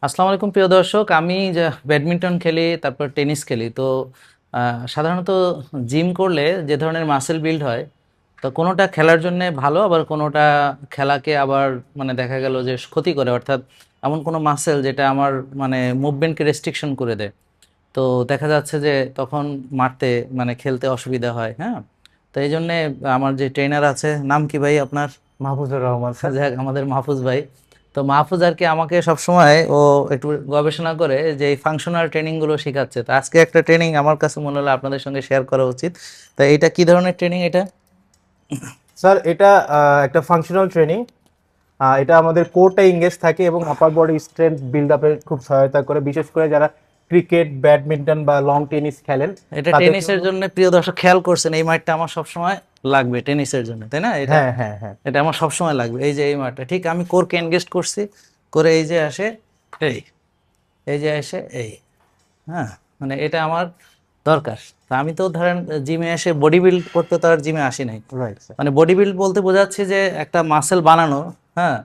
আসসালামু আলাইকুম প্রিয় দর্শক, আমি যে ব্যাডমিন্টন খেলি, তারপর টেনিস খেলি। তো সাধারণত জিম করলে যে ধরনের মাসেল বিল্ড হয়, তো কোনোটা খেলার জন্য ভালো, আবার কোনোটা খেলাকে আবার মানে দেখা গেল যে ক্ষতি করে। অর্থাৎ এমন কোনো মাসেল যেটা আমার মানে মুভমেন্টকে রেস্ট্রিকশন করে দেয়। তো দেখা যাচ্ছে যে তখন মারতে মানে খেলতে অসুবিধা হয়। হ্যাঁ, তো এই জন্যে আমার যে ট্রেনার আছে, নাম কি ভাই আপনার? মাহফুজুর রহমান স্যার। যাক, আমাদের মাহফুজ ভাই। তো মাহফুজ আর কি আমাকে সবসময় ও একটু গবেষণা করে যে এই ফাংশনাল ট্রেনিং গুলো শেখাচ্ছে। তো আজকে একটা ট্রেনিং আমার কাছে মনে হলো আপনাদের সঙ্গে শেয়ার করা উচিত। তা এটা কি ধরনের ট্রেনিং এটা? স্যার এটা একটা ফাংশনাল ট্রেনিং। এটা আমাদের কোরটা এঙ্গেজ থাকে এবং আপার বডি স্ট্রেংথ বিল্ড আপে খুব সহায়তা করে, বিশেষ করে যারা ক্রিকেট, ব্যাডমিন্টন বা লং টেনিস খেলেন এটা তাদের টেনিসের জন্য। জন্য প্রিয় দর্শক খেয়াল করছেন, এই মাঠটা আমার সবসময় লাগবে টেনিসের জন্য, তাই না? এটা হ্যাঁ, হ্যাঁ, হ্যাঁ। এটা আমার সবসময় লাগবে। এই যে এই মাঠটা ঠিক আমি কোরকে এনগেজ করছি, করে এই যে আসে এই, এই যে আসে এই। হ্যাঁ, মানে এটা আমার দরকার। তা আমি তো ধরেন জিমে এসে বডি বিল্ড করতে তো আর জিমে আসি নাই। Right sir. মানে বডি বিল্ড বলতে বোঝাচ্ছে যে একটা মাসেল বানানো। হ্যাঁ,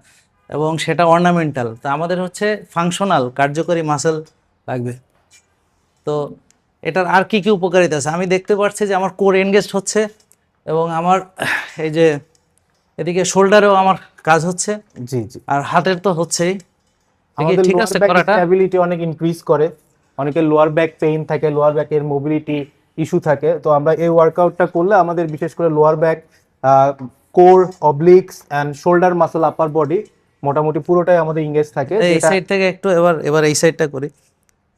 এবং সেটা অর্নামেন্টাল। তা আমাদের হচ্ছে ফাংশনাল কার্যকরী মাসেল লাগবে। তো এটার আর কি কি উপকারিতা আছে আমি দেখতে পাচ্ছি যে আমার কোর এনগেজড হচ্ছে, এবং আমার এই যে এদিকে শোল্ডারেও আমার কাজ হচ্ছে, জি, জি। আর হাতের তো হচ্ছেই। দেখি আমাদের ঠিক লোয়ার আছে ব্যাক করাটা। স্ট্যাবিলিটি অনেক ইনক্রিজ করে। অনেকের লোয়ার ব্যাক পেইন থাকে, লোয়ার ব্যাকের মোবিলিটি ইস্যু থাকে, তো আমরা এই ওয়ার্কআউটটা করলে আমাদের বিশেষ করে lower back, core, obliques and shoulder muscle, upper body মোটামুটি পুরোটাই আমাদের ইংগেজ থাকে, এই যেটা সাইড থেকে একটু, এবার এবার এই সাইডটা করি।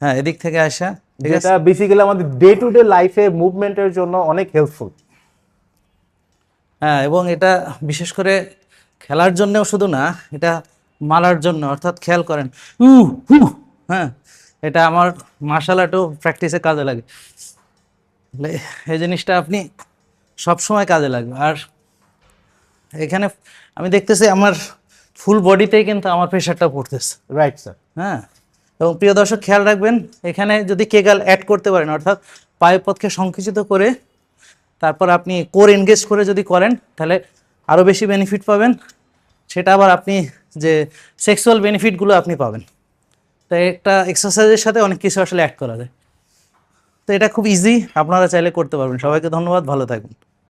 হ্যাঁ, এদিক থেকে আসা। ঠিক যেটা আছে। বেসিক্যালি আমাদের ডে টু ডে লাইফে মুভমেন্টের জন্য অনেক হেল্পফুল। হ্যাঁ, এবং এটা বিশেষ করে খেলার জন্যও শুধু না, এটা মারার জন্য। অর্থাৎ খেয়াল করেন, উ হু, হ্যাঁ, এটা আমার মার্শাল আর্টও প্র্যাকটিসে কাজে লাগে। তাহলে এই জিনিসটা আপনি সব সময় কাজে লাগবে। আর এখানে আমি দেখতেছি আমার ফুল বডিতেই কিন্তু আমার প্রেশারটা পড়তেছে। Right sir. হ্যাঁ, এবং প্রিয় দর্শক খেয়াল রাখবেন, এখানে যদি কেগাল অ্যাড করতে পারেন, অর্থাৎ পায়ুপথকে সংকুচিত করে তারপর আপনি কোর এনগেজ করে যদি করেন, তাহলে আরও বেশি বেনিফিট পাবেন। সেটা আবার আপনি যে সেক্সুয়াল বেনিফিটগুলো আপনি পাবেন। তো একটা এক্সারসাইজের সাথে অনেক কিছু আসলে অ্যাড করা যায়। তো এটা খুব ইজি, আপনারা চাইলে করতে পারবেন। সবাইকে ধন্যবাদ, ভালো থাকবেন।